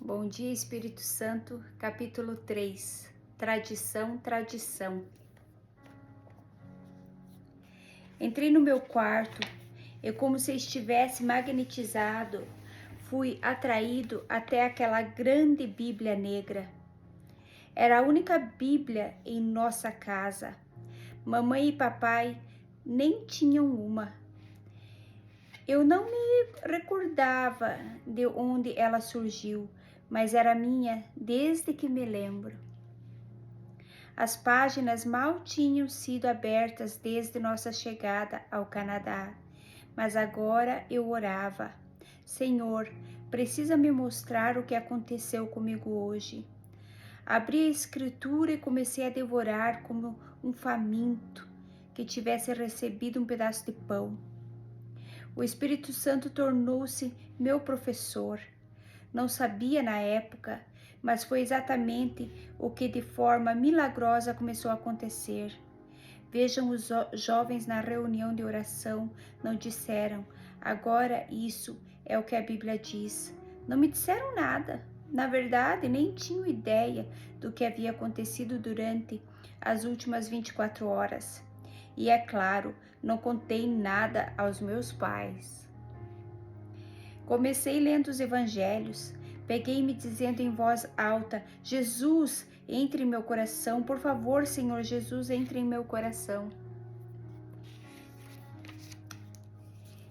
Bom dia, Espírito Santo, capítulo 3. Tradição, tradição. Entrei no meu quarto e, como se estivesse magnetizado, fui atraído até aquela grande Bíblia negra. Era a única Bíblia em nossa casa. Mamãe e papai nem tinham uma. Eu não me recordava de onde ela surgiu, mas era minha desde que me lembro. As páginas mal tinham sido abertas desde nossa chegada ao Canadá, mas agora eu orava: Senhor, precisa me mostrar o que aconteceu comigo hoje. Abri a escritura e comecei a devorar como um faminto que tivesse recebido um pedaço de pão. O Espírito Santo tornou-se meu professor. Não sabia na época, mas foi exatamente o que de forma milagrosa começou a acontecer. Vejam, os jovens na reunião de oração não disseram: agora isso é o que a Bíblia diz. Não me disseram nada. Na verdade, nem tinham ideia do que havia acontecido durante as últimas 24 horas. E é claro, não contei nada aos meus pais. Comecei lendo os evangelhos. Peguei-me dizendo em voz alta: Jesus, entre em meu coração. Por favor, Senhor Jesus, entre em meu coração.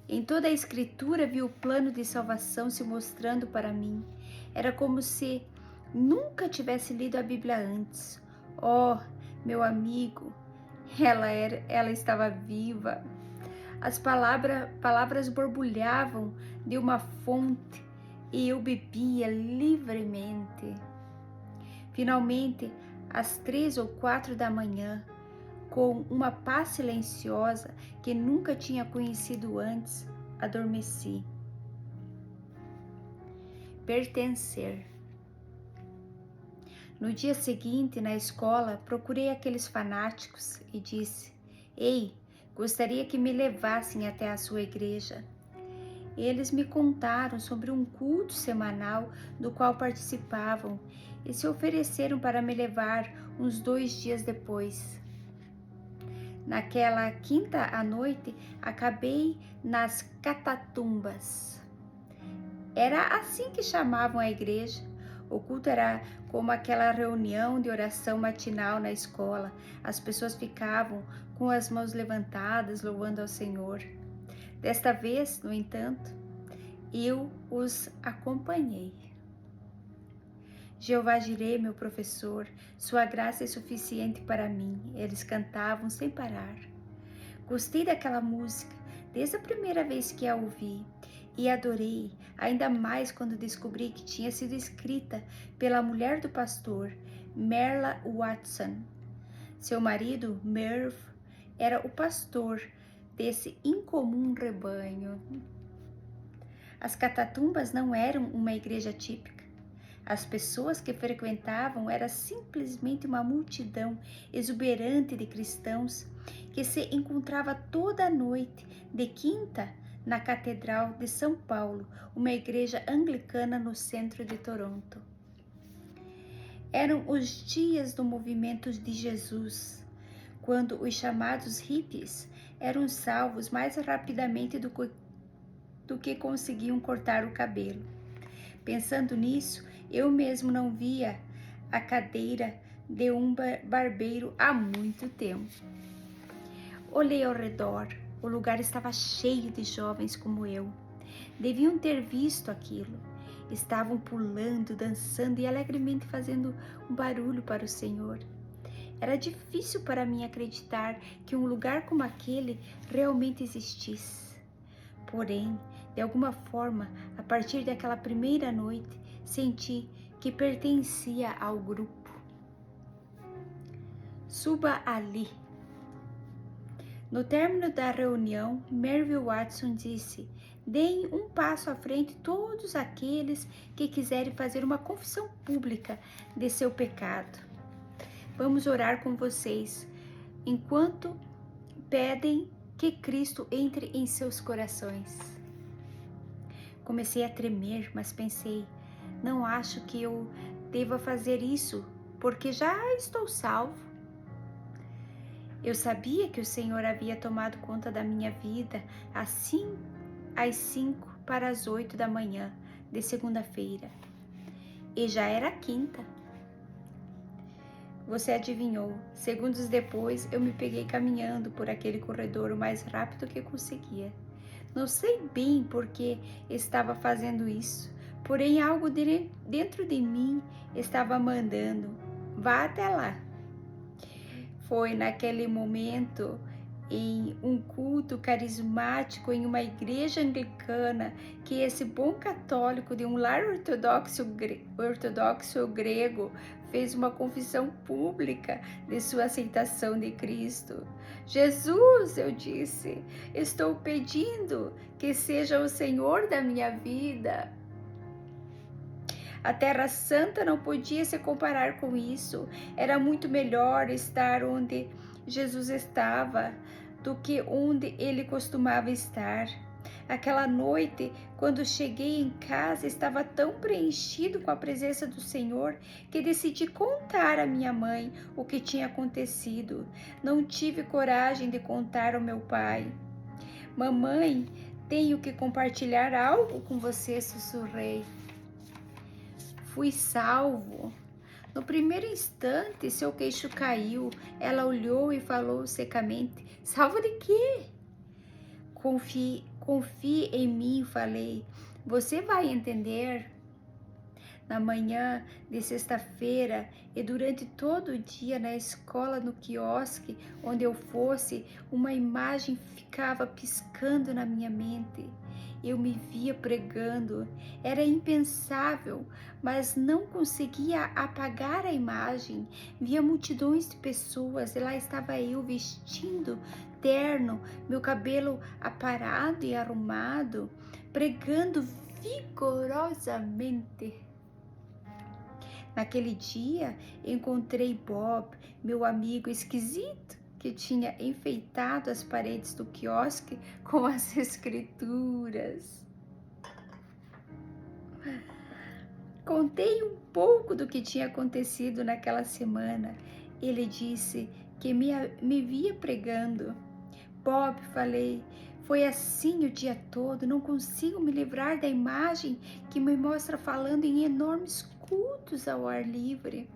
Em toda a Escritura vi o plano de salvação se mostrando para mim. Era como se nunca tivesse lido a Bíblia antes. Oh, meu amigo, ela estava viva. As palavras borbulhavam de uma fonte e eu bebia livremente. Finalmente, às 3 ou 4 da manhã, com uma paz silenciosa que nunca tinha conhecido antes, adormeci. Pertencer. No dia seguinte, na escola, procurei aqueles fanáticos e disse: Ei, gostaria que me levassem até a sua igreja. Eles me contaram sobre um culto semanal do qual participavam e se ofereceram para me levar uns 2 dias depois. Naquela quinta à noite, acabei nas catatumbas. Era assim que chamavam a igreja. O culto era como aquela reunião de oração matinal na escola. As pessoas ficavam com as mãos levantadas, louvando ao Senhor. Desta vez, no entanto, eu os acompanhei. Jeová Jireh, meu professor, sua graça é suficiente para mim. Eles cantavam sem parar. Gostei daquela música desde a primeira vez que a ouvi e adorei, ainda mais quando descobri que tinha sido escrita pela mulher do pastor, Merla Watson. Seu marido, Merv, era o pastor desse incomum rebanho. As catatumbas não eram uma igreja típica. As pessoas que frequentavam era simplesmente uma multidão exuberante de cristãos que se encontrava toda noite de quinta na Catedral de São Paulo, uma igreja anglicana no centro de Toronto. Eram os dias do movimento de Jesus, quando os chamados hippies eram salvos mais rapidamente do que conseguiam cortar o cabelo. Pensando nisso, eu mesmo não via a cadeira de um barbeiro há muito tempo. Olhei ao redor, o lugar estava cheio de jovens como eu. Deviam ter visto aquilo. Estavam pulando, dançando e alegremente fazendo um barulho para o Senhor. Era difícil para mim acreditar que um lugar como aquele realmente existisse. Porém, de alguma forma, a partir daquela primeira noite, senti que pertencia ao grupo. Suba ali. No término da reunião, Mervyn Watson disse: deem um passo à frente todos aqueles que quiserem fazer uma confissão pública de seu pecado. Vamos orar com vocês, enquanto pedem que Cristo entre em seus corações. Comecei a tremer, mas pensei: Não acho que eu deva fazer isso, porque já estou salvo. Eu sabia que o Senhor havia tomado conta da minha vida assim às 5 para as 8 da manhã de segunda-feira. E já era quinta. Você adivinhou, segundos depois eu me peguei caminhando por aquele corredor o mais rápido que conseguia. Não sei bem por que estava fazendo isso, porém algo dentro de mim estava mandando, vá até lá. Foi naquele momento, em um culto carismático em uma igreja anglicana, que esse bom católico de um lar ortodoxo grego fez uma confissão pública de sua aceitação de Cristo. Jesus, eu disse, estou pedindo que seja o Senhor da minha vida. A Terra Santa não podia se comparar com isso. Era muito melhor estar onde Jesus estava do que onde ele costumava estar. Aquela noite, quando cheguei em casa, estava tão preenchido com a presença do Senhor que decidi contar à minha mãe o que tinha acontecido. Não tive coragem de contar ao meu pai. Mamãe, tenho que compartilhar algo com você, sussurrei. Fui salvo. No primeiro instante, seu queixo caiu. Ela olhou e falou secamente: salvo de quê? Confie em mim, falei. Você vai entender. Na manhã de sexta-feira e durante todo o dia na escola, no quiosque, onde eu fosse, uma imagem ficava piscando na minha mente. Eu me via pregando, era impensável, mas não conseguia apagar a imagem. Via multidões de pessoas e lá estava eu vestindo terno, meu cabelo aparado e arrumado, pregando vigorosamente. Naquele dia, encontrei Bob, meu amigo esquisito, que tinha enfeitado as paredes do quiosque com as escrituras. Contei um pouco do que tinha acontecido naquela semana. Ele disse que me via pregando. Bob, falei, foi assim o dia todo, não consigo me livrar da imagem que me mostra falando em enormes cultos ao ar livre,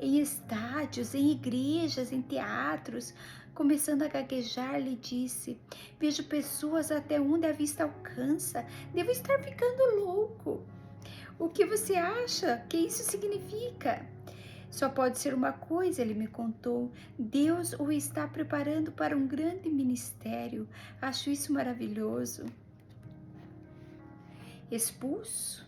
em estádios, em igrejas, em teatros. Começando a gaguejar, lhe disse, vejo pessoas até onde a vista alcança, devo estar ficando louco. O que você acha que isso significa? Só pode ser uma coisa, ele me contou. Deus o está preparando para um grande ministério. Acho isso maravilhoso. Expulso?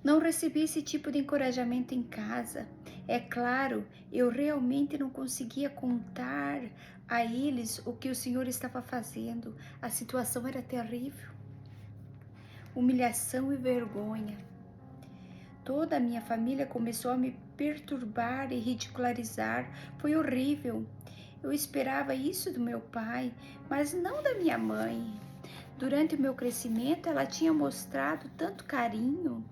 Não recebi esse tipo de encorajamento em casa. É claro, eu realmente não conseguia contar a eles o que o Senhor estava fazendo. A situação era terrível. Humilhação e vergonha. Toda a minha família começou a me perturbar e ridicularizar. Foi horrível. Eu esperava isso do meu pai, mas não da minha mãe. Durante o meu crescimento, ela tinha mostrado tanto carinho.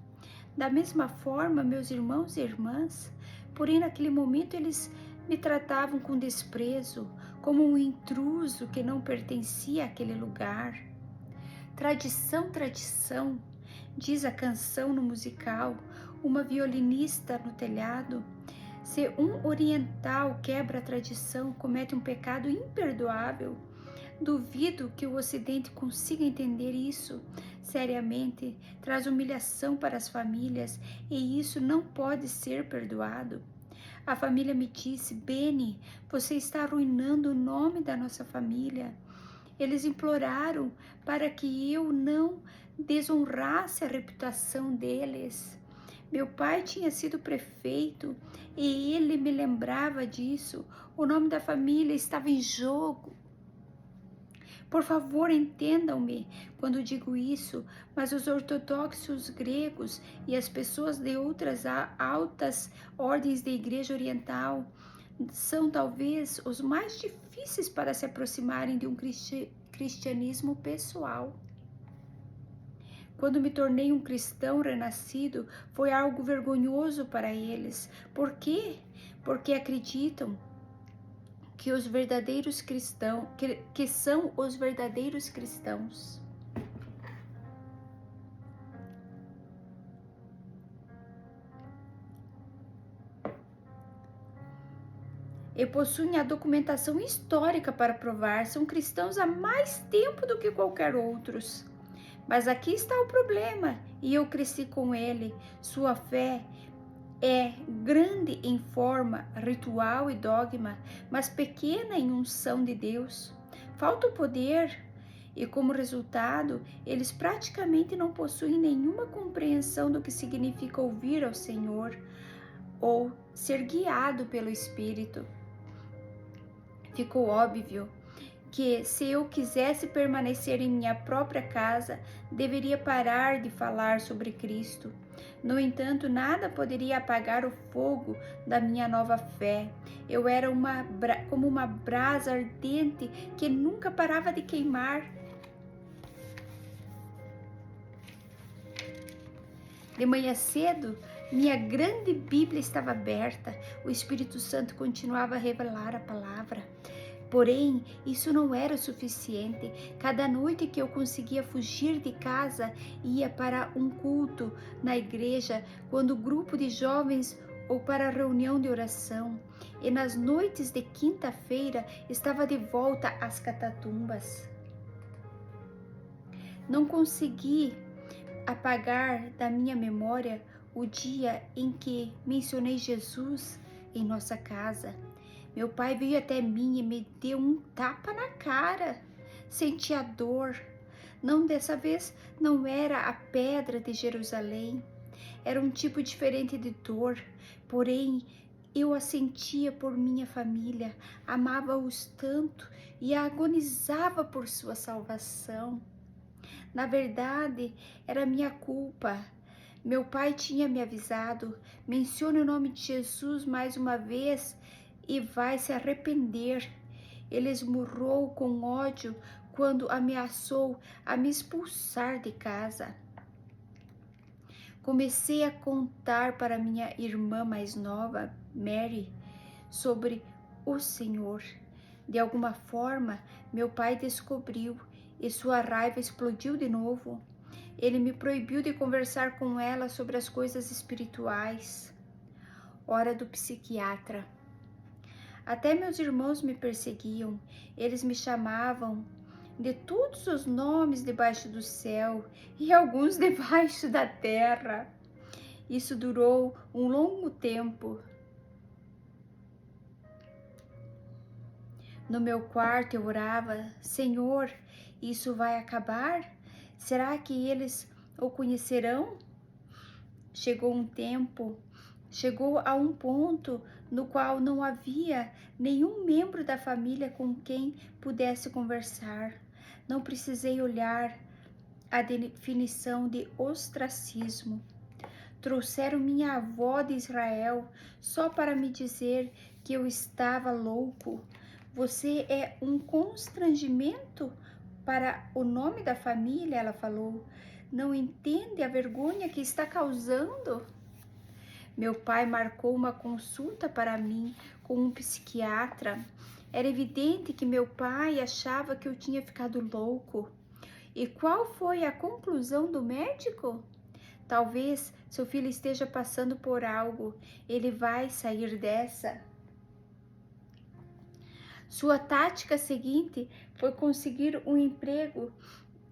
Da mesma forma, meus irmãos e irmãs. Porém, naquele momento, eles me tratavam com desprezo, como um intruso que não pertencia àquele lugar. Tradição, tradição, diz a canção no musical, uma violinista no telhado. Se um oriental quebra a tradição, comete um pecado imperdoável. Duvido que o Ocidente consiga entender isso seriamente. Traz humilhação para as famílias e isso não pode ser perdoado. A família me disse, Benny, você está arruinando o nome da nossa família. Eles imploraram para que eu não desonrasse a reputação deles. Meu pai tinha sido prefeito e ele me lembrava disso. O nome da família estava em jogo. Por favor, entendam-me quando digo isso, mas os ortodoxos gregos e as pessoas de outras altas ordens da Igreja Oriental são talvez os mais difíceis para se aproximarem de um cristianismo pessoal. quando me tornei um cristão renascido, foi algo vergonhoso para eles. Por quê? Porque acreditam que os verdadeiros cristãos, que são os verdadeiros cristãos. E possuem a documentação histórica para provar, são cristãos há mais tempo do que qualquer outros. Mas aqui está o problema, e eu cresci com ele. Sua fé é grande em forma, ritual e dogma, mas pequena em unção de Deus. Falta o poder e, como resultado, eles praticamente não possuem nenhuma compreensão do que significa ouvir ao Senhor ou ser guiado pelo Espírito. Ficou óbvio que, se eu quisesse permanecer em minha própria casa, deveria parar de falar sobre Cristo. No entanto, nada poderia apagar o fogo da minha nova fé. Eu era como uma brasa ardente que nunca parava de queimar. De manhã cedo, minha grande Bíblia estava aberta. O Espírito Santo continuava a revelar a palavra. Porém, isso não era o suficiente. Cada noite que eu conseguia fugir de casa, ia para um culto na igreja, quando o grupo de jovens ou para a reunião de oração. E nas noites de quinta-feira, estava de volta às catatumbas. Não consegui apagar da minha memória o dia em que mencionei Jesus em nossa casa. Meu pai veio até mim e me deu um tapa na cara. Senti a dor. Não, dessa vez não era a pedra de Jerusalém. Era um tipo diferente de dor. Porém, eu a sentia por minha família. Amava-os tanto e agonizava por sua salvação. Na verdade, era minha culpa. Meu pai tinha me avisado. Mencione o nome de Jesus mais uma vez e vai se arrepender. Ele esmurrou com ódio quando ameaçou a me expulsar de casa. Comecei a contar para minha irmã mais nova, Mary, sobre o Senhor. De alguma forma, meu pai descobriu e sua raiva explodiu de novo. Ele me proibiu de conversar com ela sobre as coisas espirituais. Hora do psiquiatra. Até meus irmãos me perseguiam. Eles me chamavam de todos os nomes debaixo do céu e alguns debaixo da terra. Isso durou um longo tempo. No meu quarto eu orava: Senhor, isso vai acabar? Será que eles o conhecerão? Chegou a um ponto no qual não havia nenhum membro da família com quem pudesse conversar. Não precisei olhar a definição de ostracismo. Trouxeram minha avó de Israel só para me dizer que eu estava louco. Você é um constrangimento para o nome da família, ela falou. Não entende a vergonha que está causando? Meu pai marcou uma consulta para mim com um psiquiatra. Era evidente que meu pai achava que eu tinha ficado louco. E qual foi a conclusão do médico? Talvez seu filho esteja passando por algo. Ele vai sair dessa. Sua tática seguinte foi conseguir um emprego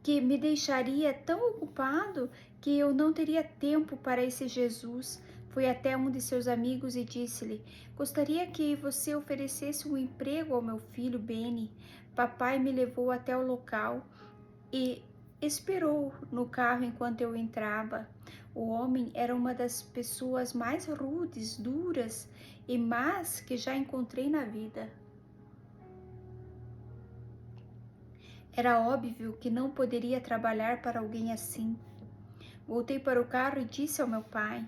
que me deixaria tão ocupado que eu não teria tempo para esse Jesus. Fui até um de seus amigos e disse-lhe: gostaria que você oferecesse um emprego ao meu filho Benny. Papai me levou até o local e esperou no carro enquanto eu entrava. O homem era uma das pessoas mais rudes, duras e más que já encontrei na vida. Era óbvio que não poderia trabalhar para alguém assim. Voltei para o carro e disse ao meu pai: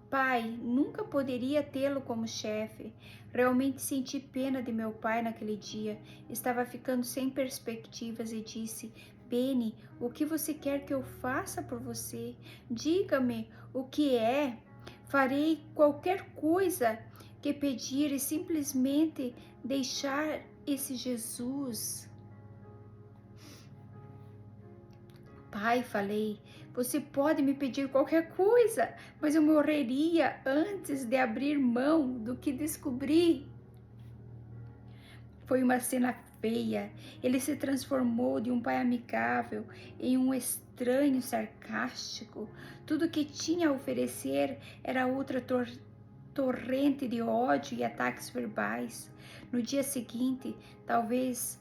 Pai, nunca poderia tê-lo como chefe. Realmente senti pena de meu pai naquele dia. Estava ficando sem perspectivas e disse: Penny, o que você quer que eu faça por você? Diga-me o que é. Farei qualquer coisa que pedir e simplesmente deixar esse Jesus. Pai, falei, você pode me pedir qualquer coisa, mas eu morreria antes de abrir mão do que descobri. Foi uma cena feia. Ele se transformou de um pai amigável em um estranho sarcástico. Tudo que tinha a oferecer era outra torrente de ódio e ataques verbais. No dia seguinte, talvez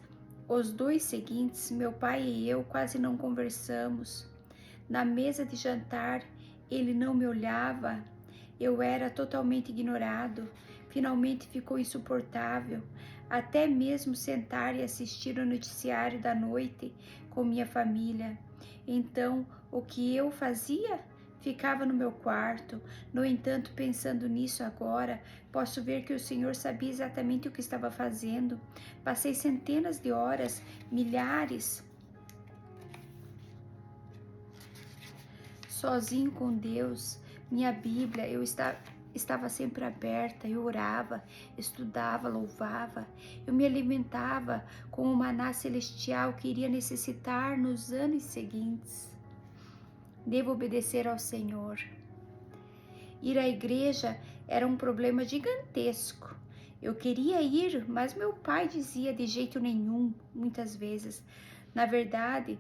os dois seguintes, meu pai e eu quase não conversamos. Na mesa de jantar, ele não me olhava. Eu era totalmente ignorado. Finalmente ficou insuportável. Até mesmo sentar e assistir o noticiário da noite com minha família. Então, o que eu fazia? Ficava no meu quarto. No entanto, pensando nisso agora, posso ver que o Senhor sabia exatamente o que estava fazendo. Passei centenas de horas, milhares, sozinho com Deus. Minha Bíblia, eu estava sempre aberta, eu orava, estudava, louvava, eu me alimentava com o maná celestial que iria necessitar nos anos seguintes. Devo obedecer ao Senhor. Ir à igreja era um problema gigantesco. Eu queria ir, mas meu pai dizia de jeito nenhum, muitas vezes. Na verdade,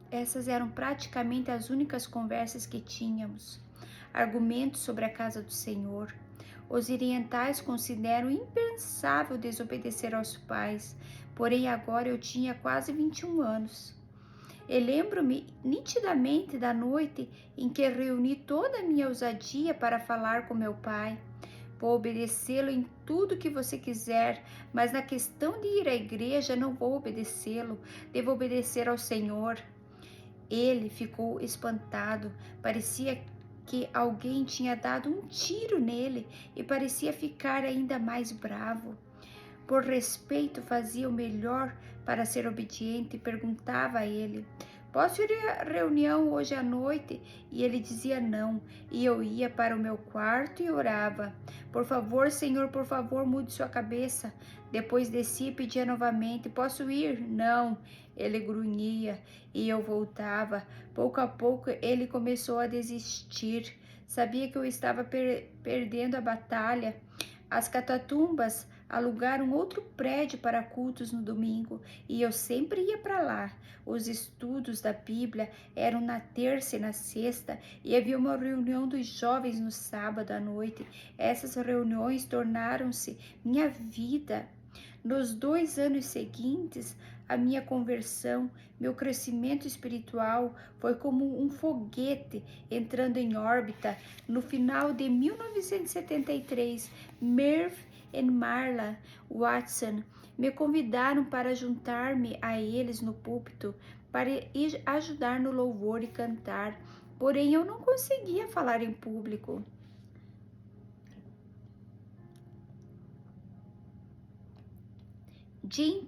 essas eram praticamente as únicas conversas que tínhamos. Argumentos sobre a casa do Senhor. Os orientais consideram impensável desobedecer aos pais, porém agora eu tinha quase 21 anos. E lembro-me nitidamente da noite em que reuni toda a minha ousadia para falar com meu pai. Vou obedecê-lo em tudo que você quiser, mas na questão de ir à igreja não vou obedecê-lo, devo obedecer ao Senhor. Ele ficou espantado, parecia que alguém tinha dado um tiro nele e parecia ficar ainda mais bravo. Por respeito, fazia o melhor para ser obediente e perguntava a ele: posso ir à reunião hoje à noite? E ele dizia não, e eu ia para o meu quarto e orava: por favor, Senhor, por favor, mude sua cabeça. Depois descia e pedia novamente: posso ir? Não. Ele grunhia e eu voltava. Pouco a pouco ele começou a desistir. Sabia que eu estava perdendo a batalha. As catatumbas alugaram outro prédio para cultos no domingo e eu sempre ia para lá. Os estudos da Bíblia eram na terça e na sexta e havia uma reunião dos jovens no sábado à noite. Essas reuniões tornaram-se minha vida. Nos 2 anos seguintes, a minha conversão, meu crescimento espiritual foi como um foguete entrando em órbita. No final de 1973, Merv e Marla Watson me convidaram para juntar-me a eles no púlpito para ajudar no louvor e cantar. Porém, eu não conseguia falar em público. Jim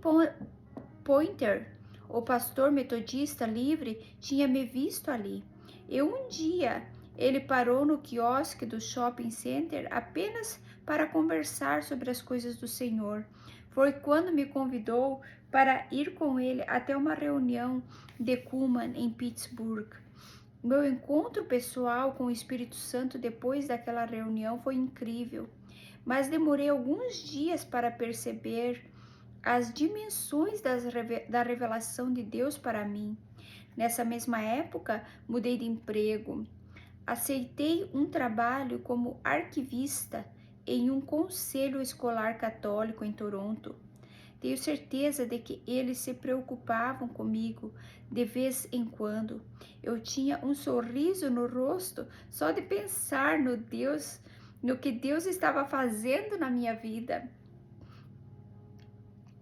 Pointer, o pastor metodista livre, tinha me visto ali. E um dia ele parou no quiosque do shopping center apenas para conversar sobre as coisas do Senhor. Foi quando me convidou para ir com ele até uma reunião de Cullman em Pittsburgh. Meu encontro pessoal com o Espírito Santo depois daquela reunião foi incrível, mas demorei alguns dias para perceber as dimensões da revelação de Deus para mim. Nessa mesma época, mudei de emprego. Aceitei um trabalho como arquivista em um conselho escolar católico em Toronto. Tenho certeza de que eles se preocupavam comigo de vez em quando. Eu tinha um sorriso no rosto só de pensar no que Deus estava fazendo na minha vida.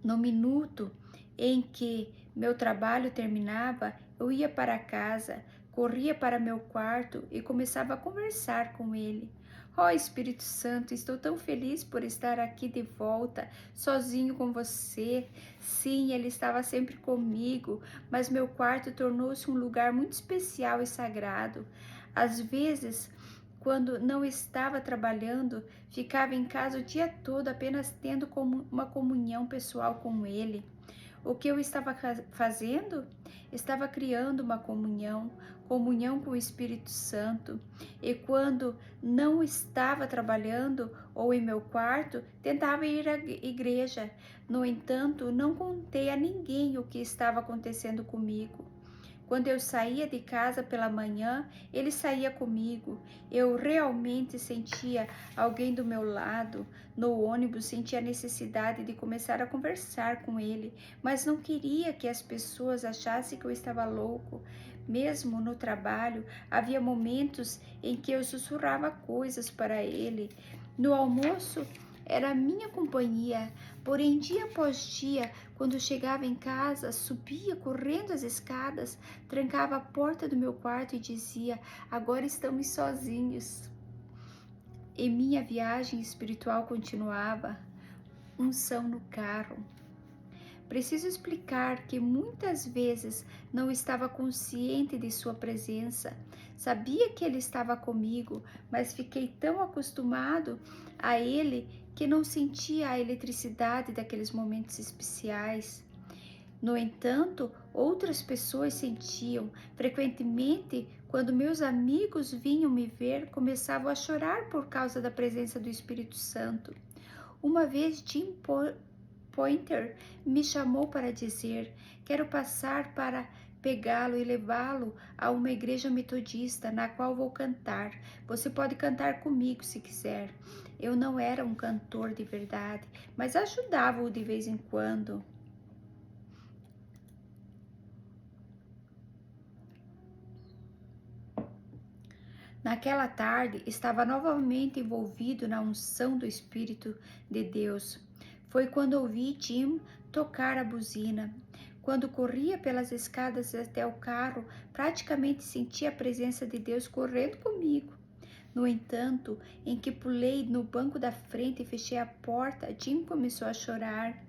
No minuto em que meu trabalho terminava, eu ia para casa, corria para meu quarto e começava a conversar com ele. Ó Espírito Santo, estou tão feliz por estar aqui de volta, sozinho com você. Sim, ele estava sempre comigo, mas meu quarto tornou-se um lugar muito especial e sagrado. Às vezes, quando não estava trabalhando, ficava em casa o dia todo apenas tendo uma comunhão pessoal com ele. O que eu estava fazendo? Estava criando uma comunhão com o Espírito Santo. E quando não estava trabalhando ou em meu quarto, tentava ir à igreja. No entanto, não contei a ninguém o que estava acontecendo comigo. Quando eu saía de casa pela manhã, ele saía comigo. Eu realmente sentia alguém do meu lado. No ônibus, sentia a necessidade de começar a conversar com ele, mas não queria que as pessoas achassem que eu estava louco. Mesmo no trabalho, havia momentos em que eu sussurrava coisas para ele. No almoço, era a minha companhia, porém dia após dia, quando chegava em casa, subia correndo as escadas, trancava a porta do meu quarto e dizia: agora estamos sozinhos. E minha viagem espiritual continuava, unção no carro. Preciso explicar que muitas vezes não estava consciente de sua presença. Sabia que ele estava comigo, mas fiquei tão acostumado a ele que não sentia a eletricidade daqueles momentos especiais. No entanto, outras pessoas sentiam. Frequentemente, quando meus amigos vinham me ver, começavam a chorar por causa da presença do Espírito Santo. Uma vez, Jim Pointer me chamou para dizer: quero passar para pegá-lo e levá-lo a uma igreja metodista na qual vou cantar. Você pode cantar comigo se quiser. Eu não era um cantor de verdade, mas ajudava-o de vez em quando. Naquela tarde, estava novamente envolvido na unção do Espírito de Deus. Foi quando ouvi Jim tocar a buzina. Quando corria pelas escadas até o carro, praticamente sentia a presença de Deus correndo comigo. No entanto, em que pulei no banco da frente e fechei a porta, Jim começou a chorar.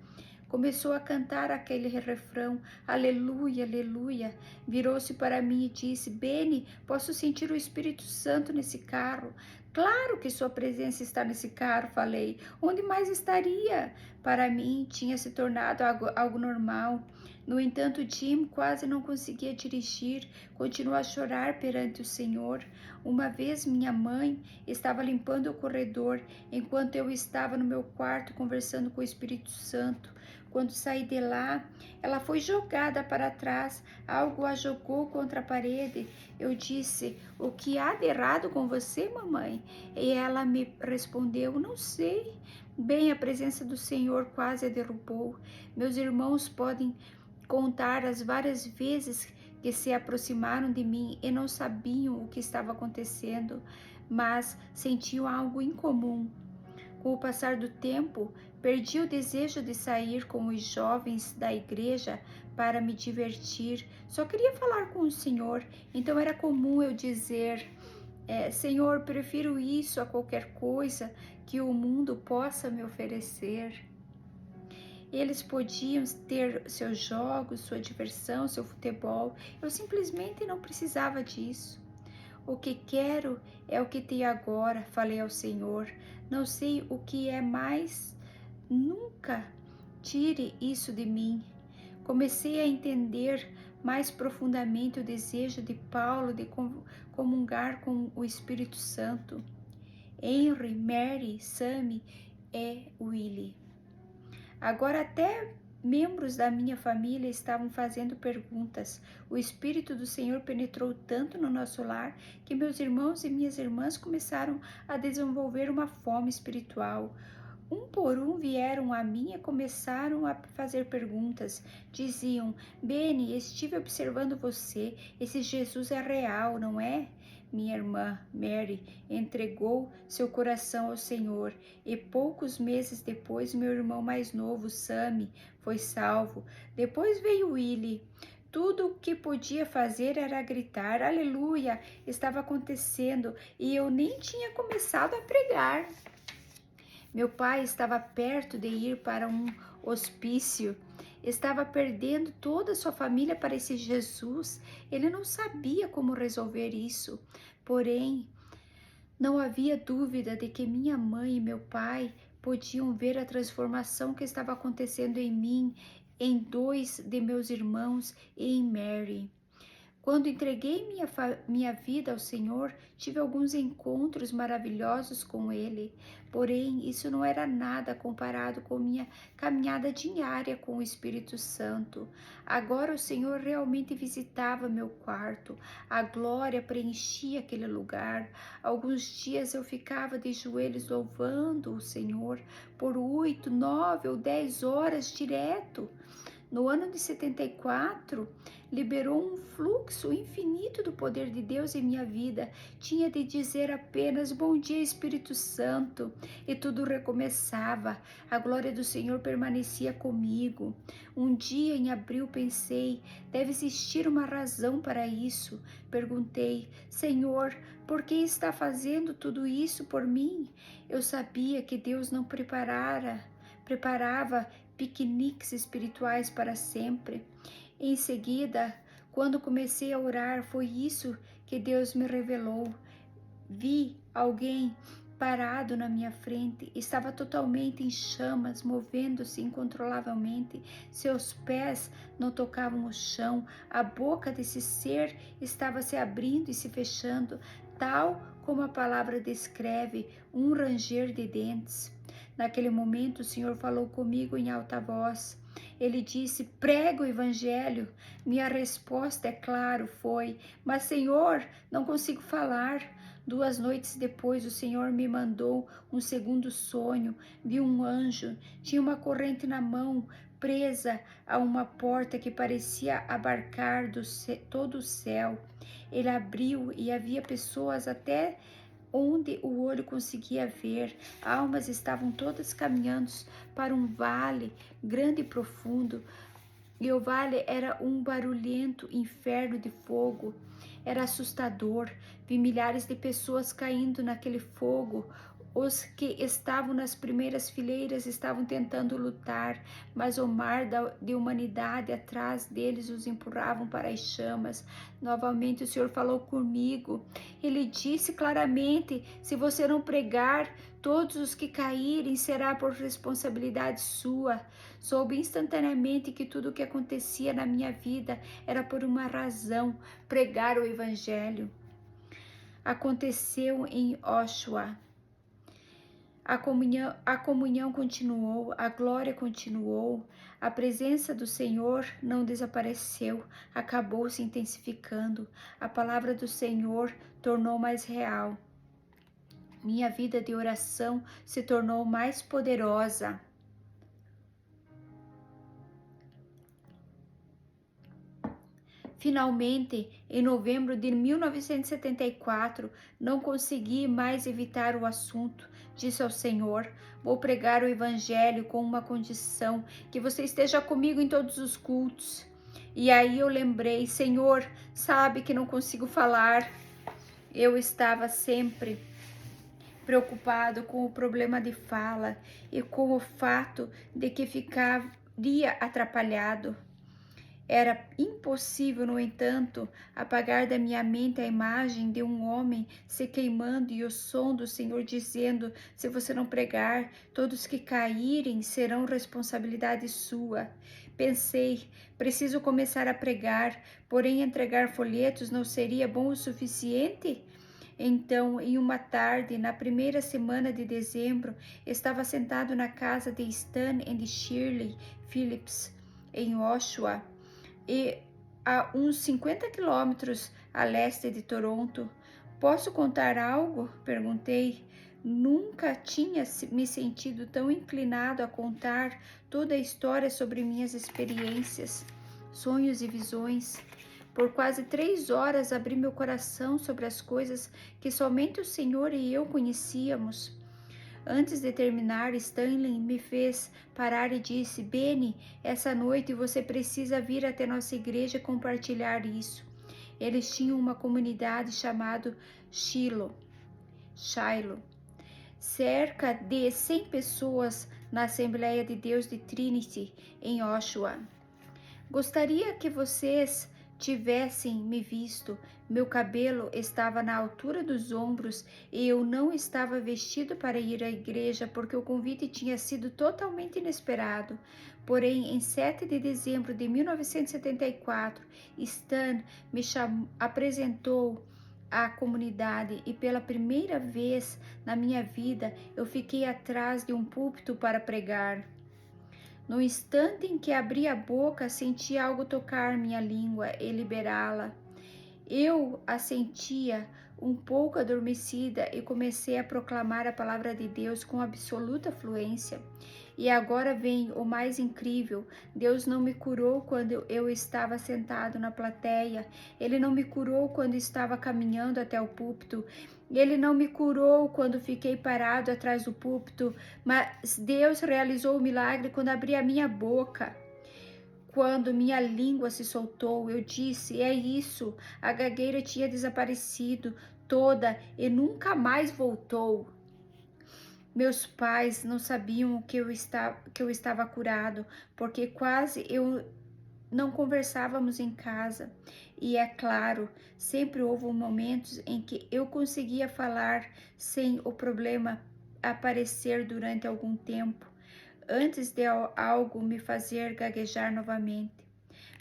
Começou a cantar aquele refrão, aleluia, aleluia. Virou-se para mim e disse: Benny, posso sentir o Espírito Santo nesse carro? Claro que sua presença está nesse carro, falei. Onde mais estaria? Para mim, tinha se tornado algo normal. No entanto, Jim quase não conseguia dirigir, continuou a chorar perante o Senhor. Uma vez minha mãe estava limpando o corredor, enquanto eu estava no meu quarto conversando com o Espírito Santo. Quando saí de lá, ela foi jogada para trás, algo a jogou contra a parede. Eu disse: o que há de errado com você, mamãe? E ela me respondeu: não sei. Bem, a presença do Senhor quase a derrubou. Meus irmãos podem contar as várias vezes que se aproximaram de mim e não sabiam o que estava acontecendo, mas sentiam algo incomum. Com o passar do tempo, perdi o desejo de sair com os jovens da igreja para me divertir. Só queria falar com o Senhor, então era comum eu dizer: Senhor, prefiro isso a qualquer coisa que o mundo possa me oferecer. Eles podiam ter seus jogos, sua diversão, seu futebol. Eu simplesmente não precisava disso. O que quero é o que tenho agora, falei ao Senhor. Não sei o que é mais. Nunca tire isso de mim. Comecei a entender mais profundamente o desejo de Paulo de comungar com o Espírito Santo. Henry, Mary, Sammy e Willie. Agora até membros da minha família estavam fazendo perguntas. O Espírito do Senhor penetrou tanto no nosso lar que meus irmãos e minhas irmãs começaram a desenvolver uma fome espiritual. Um por um vieram a mim e começaram a fazer perguntas. Diziam: Benny, estive observando você. Esse Jesus é real, não é? Minha irmã Mary entregou seu coração ao Senhor e poucos meses depois meu irmão mais novo, Sammy, foi salvo. Depois veio Willie. Tudo o que podia fazer era gritar, aleluia, estava acontecendo e eu nem tinha começado a pregar. Meu pai estava perto de ir para um hospício, estava perdendo toda a sua família para esse Jesus. Ele não sabia como resolver isso, porém, não havia dúvida de que minha mãe e meu pai podiam ver a transformação que estava acontecendo em mim, em dois de meus irmãos e em Mary. Quando entreguei minha vida ao Senhor, tive alguns encontros maravilhosos com Ele, porém isso não era nada comparado com minha caminhada diária com o Espírito Santo. Agora o Senhor realmente visitava meu quarto, a glória preenchia aquele lugar. Alguns dias eu ficava de joelhos louvando o Senhor por 8, 9 ou 10 horas direto. No ano de 74, liberou um fluxo infinito do poder de Deus em minha vida. Tinha de dizer apenas bom dia, Espírito Santo, e tudo recomeçava. A glória do Senhor permanecia comigo. Um dia em abril pensei, deve existir uma razão para isso. Perguntei, Senhor, por que está fazendo tudo isso por mim? Eu sabia que Deus não preparava piqueniques espirituais para sempre. Em seguida, quando comecei a orar, foi isso que Deus me revelou. Vi alguém parado na minha frente, estava totalmente em chamas, movendo-se incontrolavelmente. Seus pés não tocavam o chão, a boca desse ser estava se abrindo e se fechando, tal como a palavra descreve, um ranger de dentes. Naquele momento, o Senhor falou comigo em alta voz. Ele disse, prega o evangelho. Minha resposta, é claro, foi, mas Senhor, não consigo falar. 2 noites depois, o Senhor me mandou um segundo sonho. Vi um anjo, tinha uma corrente na mão, presa a uma porta que parecia abarcar todo o céu. Ele abriu e havia pessoas até onde o olho conseguia ver. Almas estavam todas caminhando para um vale grande e profundo, e o vale era um barulhento inferno de fogo. Era assustador. Vi milhares de pessoas caindo naquele fogo. Os que estavam nas primeiras fileiras estavam tentando lutar, mas o mar de humanidade atrás deles os empurravam para as chamas. Novamente o Senhor falou comigo. Ele disse claramente, se você não pregar, todos os que caírem será por responsabilidade sua. Soube instantaneamente que tudo o que acontecia na minha vida era por uma razão, pregar o Evangelho. Aconteceu em Oshawa. A comunhão continuou, a glória continuou, a presença do Senhor não desapareceu, acabou se intensificando, a palavra do Senhor tornou mais real. Minha vida de oração se tornou mais poderosa. Finalmente, em novembro de 1974, não consegui mais evitar o assunto. Disse ao Senhor, vou pregar o Evangelho com uma condição, que você esteja comigo em todos os cultos. E aí eu lembrei, Senhor, sabe que não consigo falar. Eu estava sempre preocupado com o problema de fala e com o fato de que ficaria atrapalhado. Era impossível, no entanto, apagar da minha mente a imagem de um homem se queimando e o som do Senhor dizendo, se você não pregar, todos que caírem serão responsabilidade sua. Pensei, preciso começar a pregar, porém entregar folhetos não seria bom o suficiente? Então, em uma tarde, na primeira semana de dezembro, estava sentado na casa de Stan e Shirley Phillips, em Oshawa, e a uns 50 quilômetros a leste de Toronto. Posso contar algo? Perguntei. Nunca tinha me sentido tão inclinado a contar toda a história sobre minhas experiências, sonhos e visões. Por quase 3 horas abri meu coração sobre as coisas que somente o Senhor e eu conhecíamos. Antes de terminar, Stanley me fez parar e disse: Benny, essa noite você precisa vir até nossa igreja e compartilhar isso. Eles tinham uma comunidade chamada Shiloh, cerca de 100 pessoas na Assembleia de Deus de Trinity, em Oshawa. Gostaria que vocês tivessem me visto. Meu cabelo estava na altura dos ombros e eu não estava vestido para ir à igreja porque o convite tinha sido totalmente inesperado. Porém, em 7 de dezembro de 1974, Stan me apresentou à comunidade e pela primeira vez na minha vida eu fiquei atrás de um púlpito para pregar. No instante em que abri a boca, senti algo tocar minha língua e liberá-la. Eu a sentia um pouco adormecida e comecei a proclamar a palavra de Deus com absoluta fluência. E agora vem o mais incrível: Deus não me curou quando eu estava sentado na plateia, Ele não me curou quando estava caminhando até o púlpito, Ele não me curou quando fiquei parado atrás do púlpito, mas Deus realizou o milagre quando abri a minha boca. Quando minha língua se soltou, eu disse: é isso, a gagueira tinha desaparecido toda e nunca mais voltou. Meus pais não sabiam que eu estava curado, porque quase eu não conversávamos em casa. E é claro, sempre houve momentos em que eu conseguia falar sem o problema aparecer durante algum tempo, antes de algo me fazer gaguejar novamente.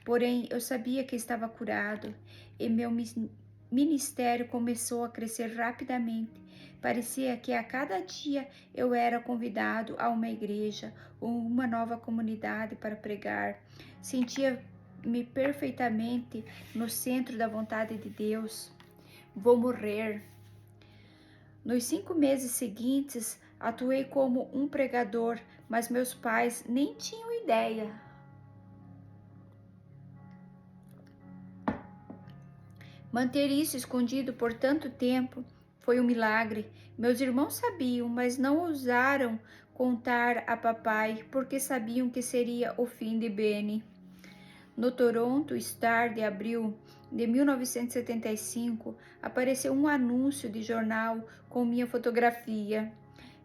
Porém, eu sabia que estava curado e meu ministério começou a crescer rapidamente. Parecia que a cada dia eu era convidado a uma igreja ou uma nova comunidade para pregar. Sentia-me perfeitamente no centro da vontade de Deus. Vou morrer. Nos 5 meses seguintes, atuei como um pregador, mas meus pais nem tinham ideia. Manter isso escondido por tanto tempo foi um milagre. Meus irmãos sabiam, mas não ousaram contar a papai, porque sabiam que seria o fim de Benny. No Toronto Star de abril de 1975, apareceu um anúncio de jornal com minha fotografia.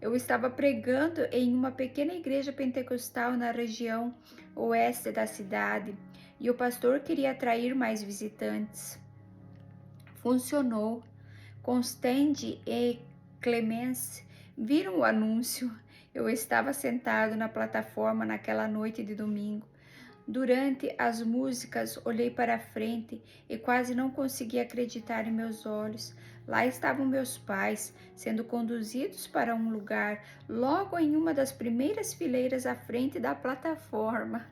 Eu estava pregando em uma pequena igreja pentecostal na região oeste da cidade e o pastor queria atrair mais visitantes. Funcionou. Constande e Clemence viram o anúncio. Eu estava sentado na plataforma naquela noite de domingo. Durante as músicas, olhei para a frente e quase não conseguia acreditar em meus olhos. Lá estavam meus pais, sendo conduzidos para um lugar, logo em uma das primeiras fileiras à frente da plataforma.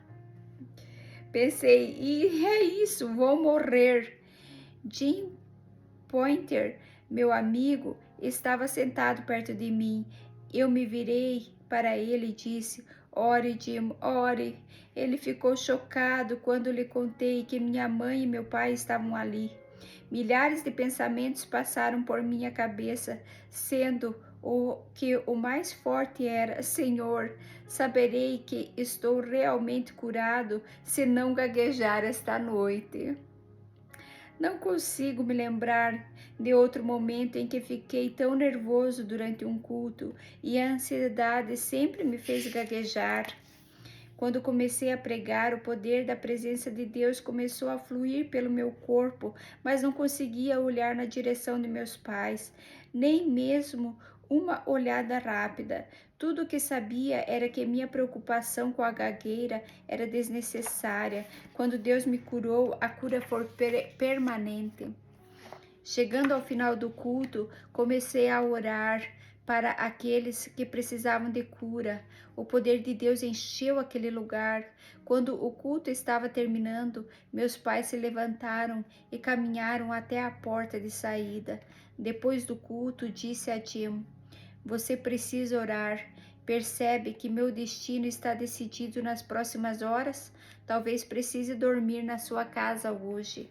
Pensei, e é isso, vou morrer. Jim Pointer, meu amigo, estava sentado perto de mim. Eu me virei para ele e disse: ore, Jim, ore. Ele ficou chocado quando lhe contei que minha mãe e meu pai estavam ali. Milhares de pensamentos passaram por minha cabeça, sendo o mais forte era: Senhor, saberei que estou realmente curado se não gaguejar esta noite. Não consigo me lembrar de outro momento em que fiquei tão nervoso durante um culto e a ansiedade sempre me fez gaguejar. Quando comecei a pregar, o poder da presença de Deus começou a fluir pelo meu corpo, mas não conseguia olhar na direção de meus pais, nem mesmo uma olhada rápida. Tudo o que sabia era que minha preocupação com a gagueira era desnecessária. Quando Deus me curou, a cura foi permanente. Chegando ao final do culto, comecei a orar para aqueles que precisavam de cura. O poder de Deus encheu aquele lugar. Quando o culto estava terminando, meus pais se levantaram e caminharam até a porta de saída. Depois do culto, disse a Jim: você precisa orar. Percebe que meu destino está decidido nas próximas horas? Talvez precise dormir na sua casa hoje.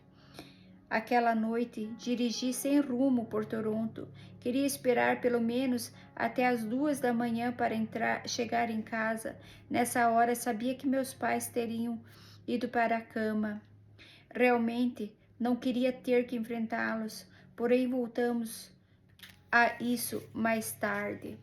Aquela noite, dirigi sem rumo por Toronto. Queria esperar pelo menos até as 2 da manhã para chegar em casa. Nessa hora, sabia que meus pais teriam ido para a cama. Realmente, não queria ter que enfrentá-los, porém voltamos a isso mais tarde.